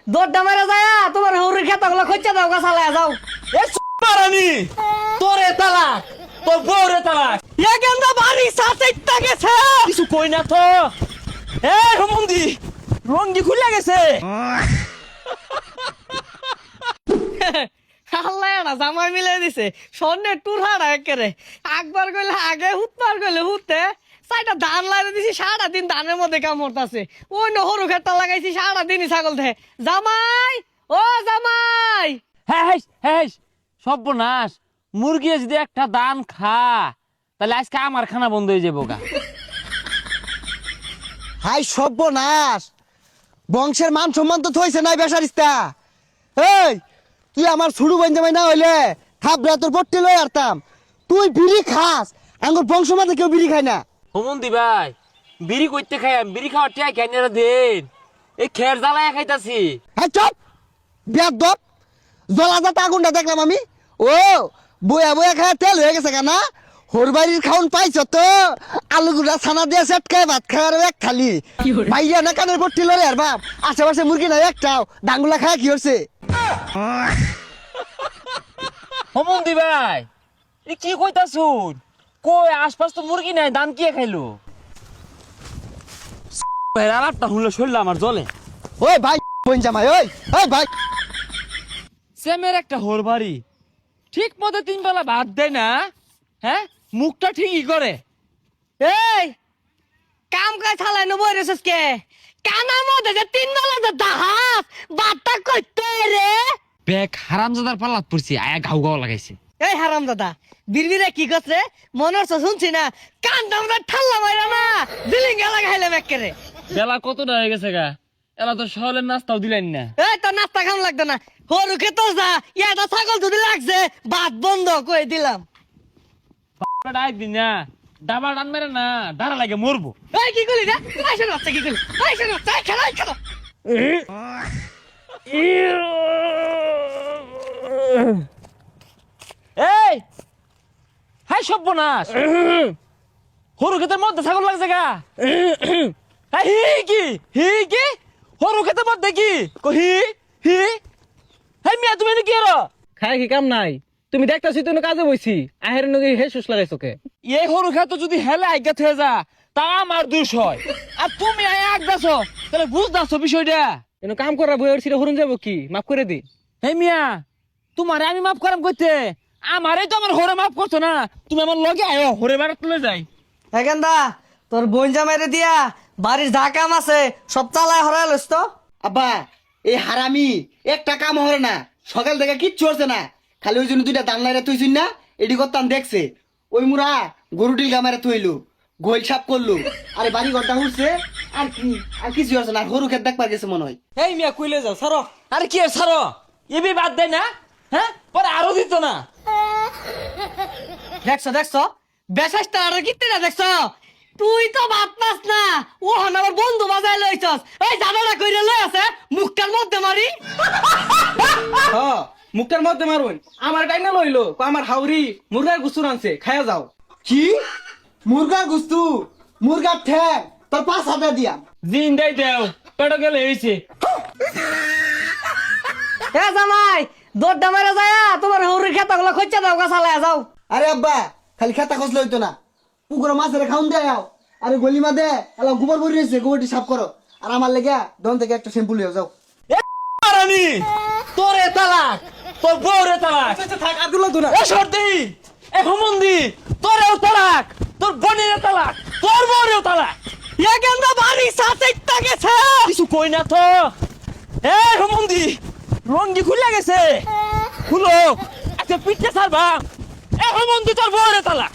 দৌড়টা মেরে যায় তোমার হৌরির খেতাগুলো খোঁজা দাও গা চালায়া যাও। এ মারানি তোরে তালাক তোর বউরে তালাক এ গেন্দা বাড়ি সাথে গেছে। কিছু কই না তো। এ রমন্দি রঙ্গি খুলে গেছে। আল্লাহ না জামাই মিলে দিছে স্বর্ণের টুর হাড়া একেরে একবার কইলে আগে হুতবার কইলে হুতে সাইডা ধান লাগে দিছি সারা দিন ধানের মধ্যে কামড়তাছে ওই নহরু খেতটা লাগাইছি সারা দিনই ছাগল ধে। জামাই ও জামাই হ্যাঁ হ্যাঁ হ্যাঁ সর্বনাশ মুরগি যদি একটা দান খা তাহলে আজকে আমার খানা বন্ধ হয়ে যাবো গা। হাই সর্বনাশ, বংশের মান সম্মান তো থইছে নাই বেসারিস্তা। এই তুই আমার ছুড়ু বন্ধে না হইলে খাবরা তোর পট্টি লই আরতাম। তুই বিড়ি খাস, আঙ্গুর বংশ মাঝে কেউ বিড়ি খায় না। হোমন্দি ভাই বিড়ি করতে খাই আমি বিড়ি খাওয়ার টিয়া কেন দিন এই খের জ্বালায় খাইতাছি। হ্যাঁ চপ বেয়াদব, জলাজাত আগুনটা দেখলাম আমি। ও বয়া বয়া খায় তেল হয়ে গেছে কেনা। হরবাড়ির খাউন পাইছ তো আলু গুড়া ছানা দিয়ে সেট খায় ভাত খাওয়ার এক খালি ভাইয়া না কানের পট্টি লড়ে আর বাপ আশেপাশে মুরগি নাই একটাও ডাঙ্গুলা খায় কি হচ্ছে। হোমন্দি ভাই এ কি কইতাছুন কই আশপাশ তো মুরগি নাই দান কি খাইলো আলাপটা শুনলে শরীর আমার জলে। ওই ভাই বোন জামাই ওই ওই ভাই সেমের একটা হোর বাড়ি ঠিক মতো 3 বেলা ভাত দেয় না। হ্যাঁ মুখটা ঠিকই করে। এই কাম কাজ চালাই নবই রেছিস কে কানার মধ্যে যে 3 বেলা যে দাহাস বাট্টা কইতে রে। বেক হারামজাদার পাল্লাত পড়ছি আয়া ঘাউ ঘাউ লাগাইছে। এই হারাম দাদা বিড়বিড়ে কি করছে মনে হচ্ছে শুনছি না কান দামরা ঠাল্লা মাইরা না দিলিঙ্গা লাগাইলাম একেরে। বেলা কতটা হয়ে গেছে গা এলা তো সকালের নাস্তাও দিলেন না। এই তো নাস্তা খাম লাগতো না হরু খেতো যা ইয়াটা ছাগল যদি লাগছে ভাত বন্ধ কই দিলাম। একদিন না ডাবা ডান মেরে না দাঁড়া লাগে মরবো। এই কি করলি রে আইসা না কি করলি আইসা না চাই খেলা খেলা। এই হাই সর্বনাশ হরু ক্ষেতের মধ্যে ছাগল লাগছে গা। হি কি হরু ক্ষেতের মধ্যে কি হি হি হাই মিয়া তুমি কি আরো খাই কি কাম নাই তুমি দেখতাছি তুমি কাজে বইছি আহের নগে হে সুস লাগাইছো কে এই হরু ক্ষেত যদি হেলে আজ্ঞা হয়ে যা তা আমার দোষ হয় আর তুমি আয় আগাছ তাহলে বুঝদাছো বিষয়টা। এনো কাম করা বইয়ের ছিল হরুন যাব কি মাফ করে দি। হে মিয়া তোমারে আমি মাফ করাম কইতে আমারই তো আমার হরে মাফ করছো না তুমি আমার লগে আয়ো হরে বাড়া তুলে যাই। এখানদা তোর বোন জামাইরে দিয়া বাড়ির যা কাম আছে সব চালায় হরাই লইস তো। আব্বা এই হারামি একটা কাম হরে না, সকাল থেকে কিচ্ছু হচ্ছে না, খালি ওই জন্য 2টা দান লাইরা তুইছিস না এডি করতাম দেখছে। ওই মুরা গরু ডিল গামারে তুইলু গোল সাপ করলু আরে বাড়ি ঘরটা উঠছে আর কিছু হচ্ছে না, গরু খেত দেখবার গেছে মনে হয়। এই মিয়া কইলে যাও সারো। আরে কি ছাড়ো এবি বাদ দেয় না। হ্যাঁ পরে আরো দিত না। দেখছো বেশাসটা আর কিতে না দেখছো তুই তো ভাত পাস না ও হন আমার বন্ধু বাজায় লইছস এই জানালা কইরে লই আছে মুখটার মধ্যে মারি। হ্যাঁ মুখটার মধ্যে মারুন আমার টাইনা লইলো আমার হাউরি মুরগার গুসুর আনছে খায়া যাও। কি মুরগার গুস্তু মুরগার ঠ্যাং তোর 5,000 দিয়া দিন দেই দেও পেটো গেলে হইছে। এ জামাই দৌড়টা মেরে যায় তোমার হৌরির খেতাগুলো খোঁজা দাও গা চালায়া যাও। আরে আব্বা খালি খেতা খসলে হইতো না, পুকুরে মাছের খাউন দেয় আরে গলিমা দে এলা গোবর ভরি রয়েছে গোবরটি সাফ করো আর আমার লেগে দন থেকে একটা শ্যাম্পু লিয়ে যাও। রানী তোরে তালাক তোর বউরে তালাক থাক আর গুলো না এ সর্দি এ হুমন্দি তোরেও তালাক তোর বোনের তালাক তোর বউরেও তালাক। এ গেন্দা বাড়ি সাথে গেছে। কিছু কই না তো। এ হুমন্দি রঙ্গি খুলে গেছে খুলো একটা পিঠে ছাড়বা। এ হুমন্দি তোর বউরে তালাক।